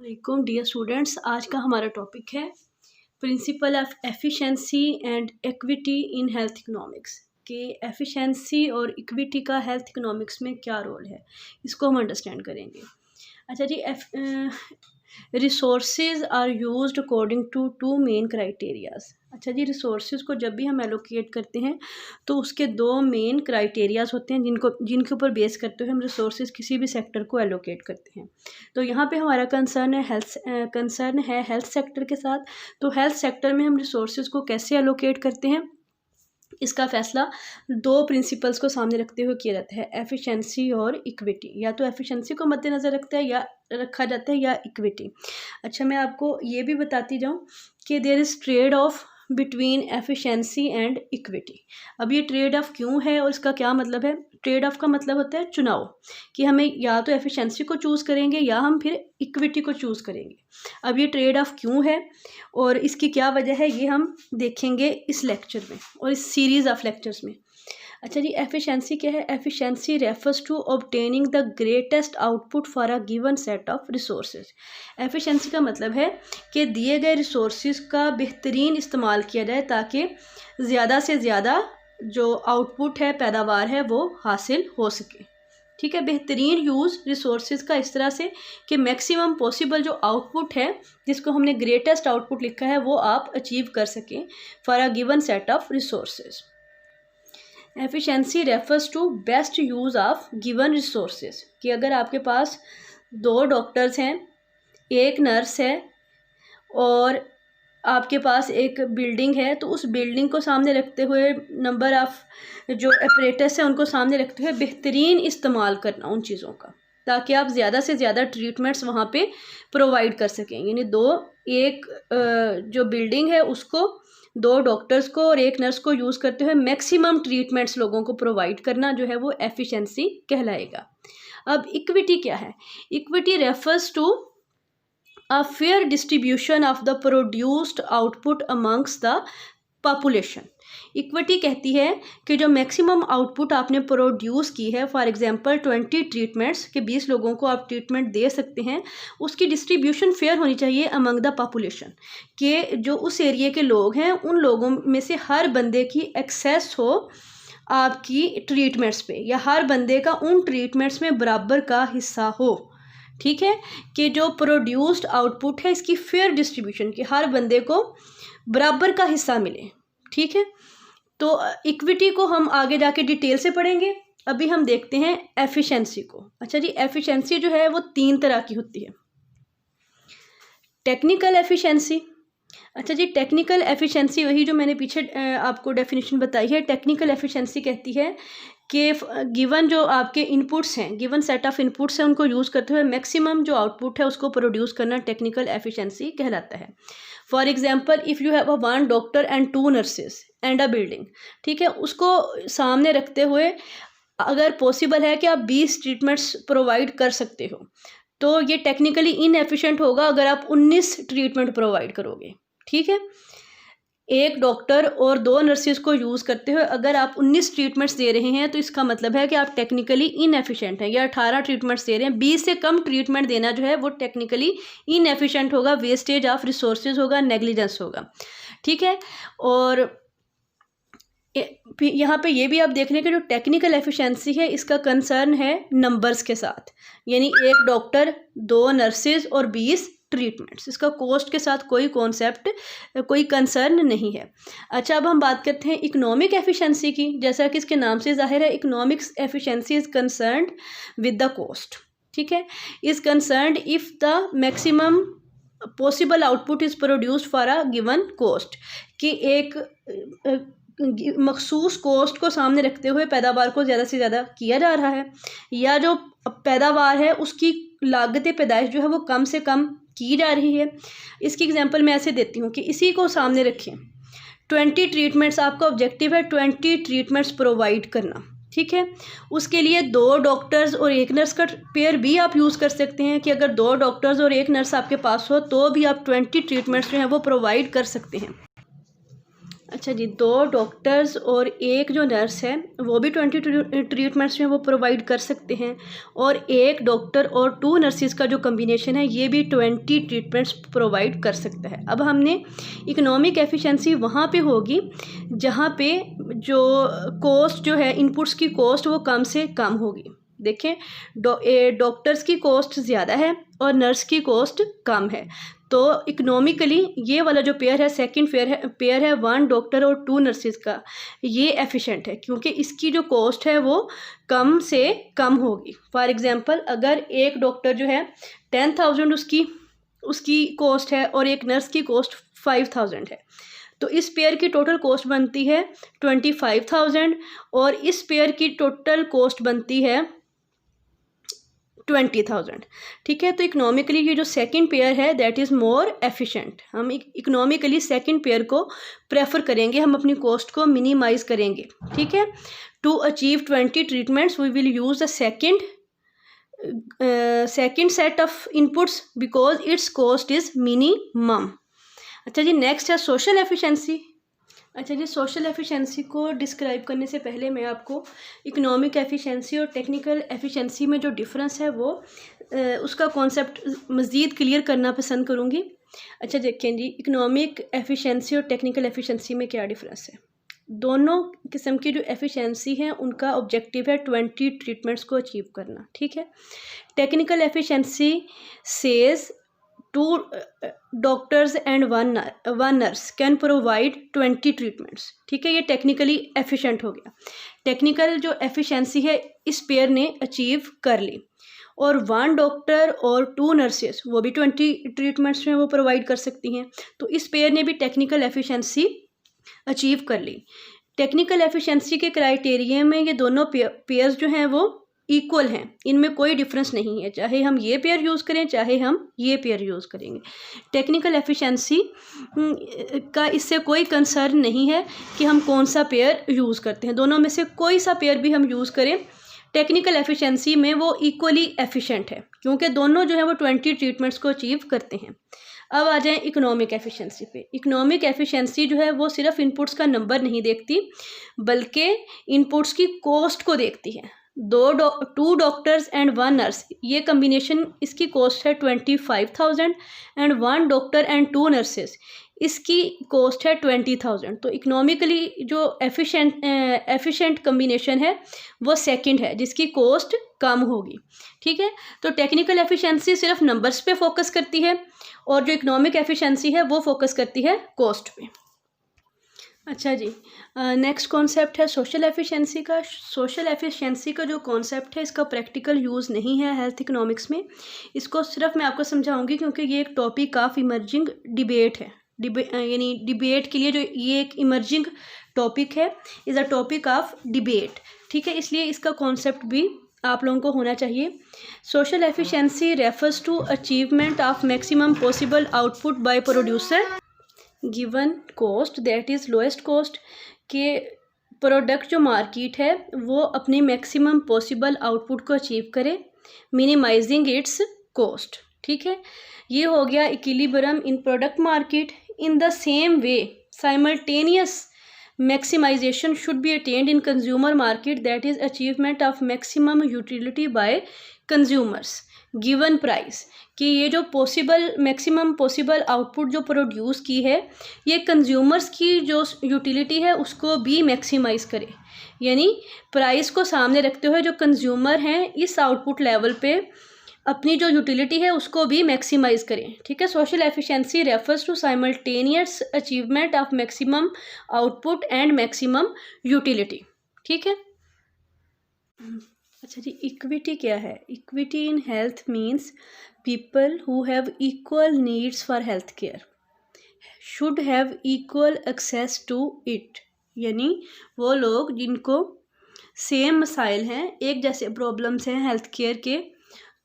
वालेकुम dear students, आज का हमारा टॉपिक है principle of efficiency and equity in health economics कि एफिशिएंसी और इक्विटी का हेल्थ इकोनॉमिक्स में क्या रोल है, इसको हम अंडरस्टैंड करेंगे। अच्छा जी, resources are used according to two main criterias. अच्छा जी, रिसोर्सेज को जब भी हम एलोकेट करते हैं तो उसके दो मेन क्राइटेरियाज होते हैं जिनके ऊपर बेस करते हुए हम रिसोर्सेज किसी भी सेक्टर को एलोकेट करते हैं। तो यहाँ पे हमारा कंसर्न है हेल्थ सेक्टर के साथ। तो हेल्थ सेक्टर में हम रिसोर्सेज को कैसे एलोकेट करते हैं, इसका फैसला दो प्रिंसिपल्स को सामने रखते हुए किया जाता है, एफिशिएंसी और इक्विटी। या तो एफिशिएंसी को मद्देनज़र रखा जाता है या इक्विटी। अच्छा, मैं आपको ये भी बताती जाऊँ कि there is trade off between efficiency and equity. अब ये ट्रेड ऑफ क्यों है और इसका क्या मतलब है? ट्रेड ऑफ का मतलब होता है चुनाव, कि हमें या तो एफिशिएंसी को चूज़ करेंगे या हम फिर इक्विटी को चूज़ करेंगे। अब ये ट्रेड ऑफ क्यों है और इसकी क्या वजह है, ये हम देखेंगे इस लेक्चर में और इस सीरीज़ ऑफ लेक्चर्स में। अच्छा जी, एफिशिएंसी क्या है? Efficiency refers to obtaining the greatest output for a given set of resources. Efficiency का मतलब है कि दिए गए रिसोर्सेज का बेहतरीन इस्तेमाल किया जाए ताकि ज़्यादा से ज़्यादा जो आउटपुट है, पैदावार है, वो हासिल हो सके। ठीक है, बेहतरीन यूज़ रिसोर्सेज का इस तरह से कि मैक्सिमम पॉसिबल जो आउटपुट है, जिसको हमने ग्रेटेस्ट आउटपुट लिखा है, वो आप अचीव कर सकें for a given set of resources. Efficiency refers to best use of given resources, कि अगर आपके पास दो डॉक्टर्स हैं, एक नर्स है और आपके पास एक बिल्डिंग है, तो उस बिल्डिंग को सामने रखते हुए, नंबर ऑफ़ जो ऑपरेटर्स हैं उनको सामने रखते हुए बेहतरीन इस्तेमाल करना उन चीज़ों का, ताकि आप ज़्यादा से ज़्यादा ट्रीटमेंट्स वहाँ पे प्रोवाइड कर सकें। यानी एक जो बिल्डिंग है उसको, दो डॉक्टर्स को और एक नर्स को यूज़ करते हुए मैक्सिमम ट्रीटमेंट्स लोगों को प्रोवाइड करना जो है वो एफिशिएंसी कहलाएगा। अब इक्विटी क्या है? Equity refers to a fair distribution of the produced output amongst the population। Equity कहती है कि जो मैक्सिमम आउटपुट आपने प्रोड्यूस की है, फॉर एग्जांपल 20 ट्रीटमेंट्स के 20 लोगों को आप ट्रीटमेंट दे सकते हैं, उसकी डिस्ट्रीब्यूशन फेयर होनी चाहिए अमंग द पॉपुलेशन, कि जो उस एरिया के लोग हैं उन लोगों में से हर बंदे की एक्सेस हो आपकी ट्रीटमेंट्स पे, या हर बंदे का उन ट्रीटमेंट्स में बराबर का हिस्सा हो। ठीक है, कि जो प्रोड्यूस्ड आउटपुट है इसकी फेयर डिस्ट्रीब्यूशन, कि हर बंदे को बराबर का हिस्सा मिले। ठीक है, तो इक्विटी को हम आगे जाके डिटेल से पढ़ेंगे। अभी हम देखते हैं एफिशिएंसी को। अच्छा जी, एफिशिएंसी जो है वो 3 तरह की होती है। Technical efficiency. अच्छा जी, टेक्निकल एफिशिएंसी वही जो मैंने पीछे आपको डेफिनेशन बताई है। टेक्निकल एफिशिएंसी कहती है कि गिवन जो आपके इनपुट्स हैं, गिवन सेट ऑफ इनपुट्स हैं, उनको यूज़ करते हुए मैक्सिमम जो आउटपुट है उसको प्रोड्यूस करना टेक्निकल एफिशिएंसी कहलाता है। For example, if you have a 1 doctor and 2 nurses and a building, ठीक है, उसको सामने रखते हुए अगर पॉसिबल है कि आप 20 ट्रीटमेंट्स प्रोवाइड कर सकते हो, तो ये टेक्निकली इनएफिशिएंट होगा अगर आप 19 ट्रीटमेंट प्रोवाइड करोगे। ठीक है, एक डॉक्टर और 2 नर्सेज को यूज़ करते हुए अगर आप 19 ट्रीटमेंट्स दे रहे हैं, तो इसका मतलब है कि आप टेक्निकली इनएफिशिएंट हैं। या 18 ट्रीटमेंट्स दे रहे हैं, 20 से कम ट्रीटमेंट देना जो है वो टेक्निकली इनएफिशिएंट होगा, वेस्टेज ऑफ रिसोर्सेज होगा, नेग्लिजेंस होगा। ठीक है, और यहाँ पे ये भी आप देख रहे हैं कि जो टेक्निकल एफिशिएंसी है इसका कंसर्न है नंबर्स के साथ, यानी एक डॉक्टर, 2 नर्सेज और 20 ट्रीटमेंट्स। इसका कॉस्ट के साथ कोई कंसर्न नहीं है। अच्छा, अब हम बात करते हैं इकोनॉमिक एफिशिएंसी की। जैसा कि इसके नाम से जाहिर है, economics efficiency is concerned with the cost. ठीक है, is concerned if the maximum possible output is produced for a given cost, कि एक मखसूस कॉस्ट को सामने रखते हुए पैदावार को ज़्यादा से ज़्यादा किया जा रहा है, या जो पैदावार है उसकी लागत पैदाइश जो है वो कम से कम की जा रही है। इसकी एग्जांपल मैं ऐसे देती हूँ कि इसी को सामने रखें, 20 ट्रीटमेंट्स, आपका ऑब्जेक्टिव है 20 ट्रीटमेंट्स प्रोवाइड करना। ठीक है, उसके लिए 2 डॉक्टर्स और 1 नर्स का पेयर भी आप यूज़ कर सकते हैं, कि अगर 2 डॉक्टर्स और 1 नर्स आपके पास हो तो भी आप 20 ट्रीटमेंट्स जो हैं वो प्रोवाइड कर सकते हैं। अच्छा जी, 2 डॉक्टर्स और 1 जो नर्स है वो भी 20 ट्रीटमेंट्स में वो प्रोवाइड कर सकते हैं, और 1 डॉक्टर और 2 नर्सिस का जो कम्बिनेशन है ये भी 20 ट्रीटमेंट्स प्रोवाइड कर सकता है। अब हमने इकोनॉमिक एफिशिएंसी वहाँ पे होगी जहाँ पे जो कॉस्ट जो है, इनपुट्स की कॉस्ट वो कम से कम होगी। देखें, डॉक्टर्स की कॉस्ट ज़्यादा है और नर्स की कॉस्ट कम है, तो इकोनॉमिकली ये वाला जो पेयर है, सेकंड पेयर है 1 डॉक्टर और 2 नर्सिस का, ये एफिशिएंट है क्योंकि इसकी जो कॉस्ट है वो कम से कम होगी। फॉर एग्जांपल, अगर एक डॉक्टर जो है 10,000 उसकी कॉस्ट है और एक नर्स की कॉस्ट 5,000 है, तो इस पेयर की टोटल कॉस्ट बनती है 25,000 और इस पेयर की टोटल कॉस्ट बनती है 20,000। ठीक है, तो इकोनॉमिकली ये जो सेकंड पेयर है दैट इज़ मोर एफिशिएंट। हम इकोनॉमिकली सेकंड पेयर को प्रेफर करेंगे, हम अपनी कॉस्ट को मिनिमाइज करेंगे। ठीक है, to achieve 20 treatments we will use the second set of inputs because its cost is minimum. अच्छा जी, नेक्स्ट है सोशल एफिशिएंसी। अच्छा जी, सोशल एफिशिएंसी को डिस्क्राइब करने से पहले मैं आपको इकोनॉमिक एफिशिएंसी और टेक्निकल एफिशिएंसी में जो डिफरेंस है वो उसका कॉन्सेप्ट मज़ीद क्लियर करना पसंद करूँगी। अच्छा देखें जी, इकोनॉमिक एफिशिएंसी और टेक्निकल एफिशिएंसी में क्या डिफरेंस है। दोनों किस्म की जो एफिशिएंसी है उनका ऑब्जेक्टिव है 20 ट्रीटमेंट्स को अचीव करना। ठीक है, technical efficiency says 2 doctors and 1 nurse can provide 20 treatments. ठीक है, ये टेक्निकली एफिशिएंट हो गया। टेक्निकल जो एफिशिएंसी है इस पेयर ने अचीव कर ली, और 1 डॉक्टर और 2 नर्सेस वो भी 20 ट्रीटमेंट्स में वो प्रोवाइड कर सकती हैं, तो इस पेयर ने भी टेक्निकल एफिशिएंसी अचीव कर ली। टेक्निकल एफिशिएंसी के क्राइटेरिया में ये दोनों पेयर्स जो हैं वो इक्वल हैं, इनमें कोई डिफरेंस नहीं है, चाहे हम ये पेयर यूज़ करें चाहे हम ये पेयर यूज़ करेंगे। टेक्निकल एफिशिएंसी का इससे कोई कंसर्न नहीं है कि हम कौन सा पेयर यूज़ करते हैं, दोनों में से कोई सा पेयर भी हम यूज़ करें टेक्निकल एफिशिएंसी में वो इक्वली एफिशिएंट है क्योंकि दोनों जो है वो 20 ट्रीटमेंट्स को अचीव करते हैं। अब आ जाएं इकोनॉमिक एफिशिएंसी पे। इकोनॉमिक एफिशिएंसी जो है वो सिर्फ इनपुट्स का नंबर नहीं देखती बल्कि इनपुट्स की कॉस्ट को देखती है। 2 डॉक्टर्स एंड 1 नर्स, ये कम्बिनेशन इसकी कॉस्ट है 25,000 एंड 1 डॉक्टर एंड 2 नर्सेस, इसकी कॉस्ट है 20,000। तो इकोनॉमिकली जो एफिशिएंट कम्बिनेशन है वो सेकंड है जिसकी कॉस्ट कम होगी। ठीक है, तो टेक्निकल एफिशिएंसी सिर्फ नंबर्स पे फोकस करती है और जो इकोनॉमिक एफिशिएंसी है वो फोकस करती है कॉस्ट पे। अच्छा जी, नेक्स्ट कॉन्सेप्ट है सोशल एफिशिएंसी का। सोशल एफिशिएंसी का जो कॉन्सेप्ट है इसका प्रैक्टिकल यूज़ नहीं है हेल्थ इकोनॉमिक्स में, इसको सिर्फ मैं आपको समझाऊंगी क्योंकि ये एक टॉपिक ऑफ इमर्जिंग डिबेट है। यानी डिबेट के लिए जो ये एक इमर्जिंग टॉपिक है, is a topic of debate. ठीक है, इसलिए इसका कॉन्सेप्ट भी आप लोगों को होना चाहिए। Social efficiency refers to achievement of maximum possible output by producer given cost that is lowest cost, के प्रोडक्ट जो मार्केट है वो अपनी मैक्सिमम पॉसिबल आउटपुट को अचीव करे मिनिमाइजिंग इट्स कॉस्ट। ठीक है, ये हो गया equilibrium in product market. In the same way simultaneous maximization should be attained in consumer market, that is achievement of maximum utility by consumers given price, कि ये जो मैक्सिमम पॉसिबल आउटपुट जो produce की है ये कंज्यूमर्स की जो utility है उसको भी मैक्सिमाइज करे, यानी प्राइस को सामने रखते हुए जो कंज्यूमर हैं इस आउटपुट लेवल पे अपनी जो यूटिलिटी है उसको भी मैक्सिमाइज करें। ठीक है, social efficiency refers to simultaneous achievement of maximum output and maximum utility. ठीक है, अच्छा जी, इक्विटी क्या है। Equity in health means people who have equal needs for health care should have equal access to it, यानी वो लोग जिनको सेम मसाइल हैं, एक जैसे प्रॉब्लम्स हैं हेल्थ केयर के,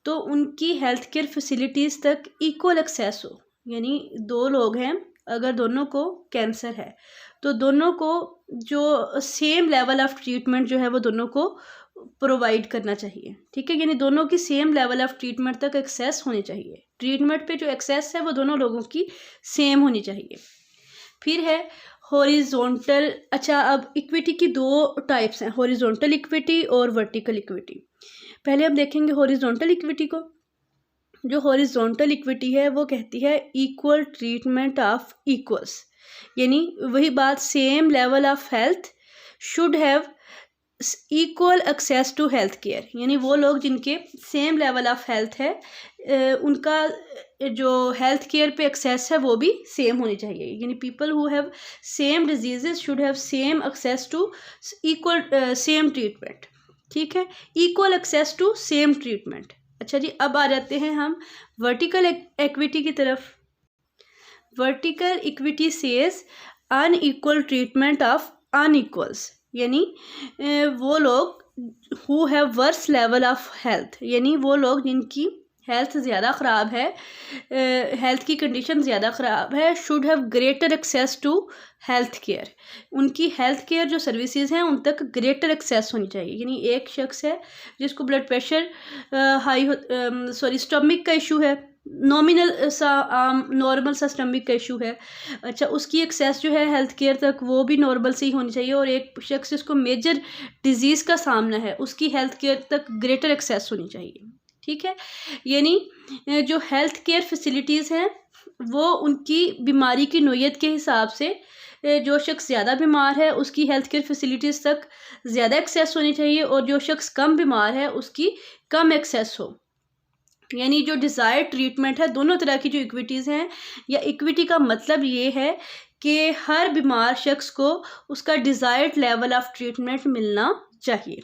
तो उनकी हेल्थ केयर फैसिलिटीज़ तक इक्वल एक्सेस हो। यानी 2 लोग हैं, अगर दोनों को कैंसर है तो दोनों को जो सेम लेवल ऑफ ट्रीटमेंट जो है वो दोनों को प्रोवाइड करना चाहिए। ठीक है, यानी दोनों की सेम लेवल ऑफ ट्रीटमेंट तक एक्सेस होनी चाहिए, ट्रीटमेंट पे जो एक्सेस है वो दोनों लोगों की सेम होनी चाहिए। फिर है हॉरिजॉन्टल, अच्छा अब इक्विटी की दो टाइप्स हैं, हॉरिजॉन्टल इक्विटी और वर्टिकल इक्विटी। पहले हम देखेंगे हॉरिजॉन्टल इक्विटी को। जो हॉरिजॉन्टल इक्विटी है वो कहती है इक्वल ट्रीटमेंट ऑफ इक्वल्स, यानी वही बात, same level of health should have equal access to health care, यानी वो लोग जिनके सेम लेवल ऑफ हेल्थ है उनका जो हेल्थ केयर पे एक्सेस है वो भी सेम होनी चाहिए, यानी people who have same diseases should have same access to equal same treatment. ठीक है, equal access to same treatment. अच्छा जी, अब आ जाते हैं हम वर्टिकल इक्विटी की तरफ। Vertical equity says unequal treatment of unequals, यानी वो लोग who have worse level of health, यानी वो लोग जिनकी हेल्थ ज़्यादा ख़राब है, हेल्थ की कंडीशन ज़्यादा ख़राब है, should have greater access to health care, उनकी हेल्थ केयर जो सर्विसेज हैं उन तक ग्रेटर एक्सेस होनी चाहिए। यानी एक शख्स है जिसको ब्लड प्रेशर हाई स्टमक का इशू है, नॉमिनल सा नॉर्मल सा स्टमक का इशू है, अच्छा उसकी एक्सेस जो है हेल्थ केयर तक वो भी नॉर्मल से ही होनी चाहिए, और एक शख्स जिसको मेजर डिजीज़ का सामना है उसकी हेल्थ केयर तक ग्रेटर एक्सेस होनी चाहिए। ठीक है, यानी जो हेल्थ केयर फैसिलिटीज़ हैं वो उनकी बीमारी की नोयत के हिसाब से जो शख्स ज़्यादा बीमार है उसकी हेल्थ केयर फैसिलिटीज़ तक ज़्यादा एक्सेस होनी चाहिए, और जो शख्स कम बीमार है उसकी कम एक्सेस हो। यानी जो डिज़ायर्ड ट्रीटमेंट है, दोनों तरह की जो इक्विटीज़ हैं, या इक्विटी का मतलब ये है कि हर बीमार शख्स को उसका डिज़ायर्ड लेवल ऑफ ट्रीटमेंट मिलना चाहिए।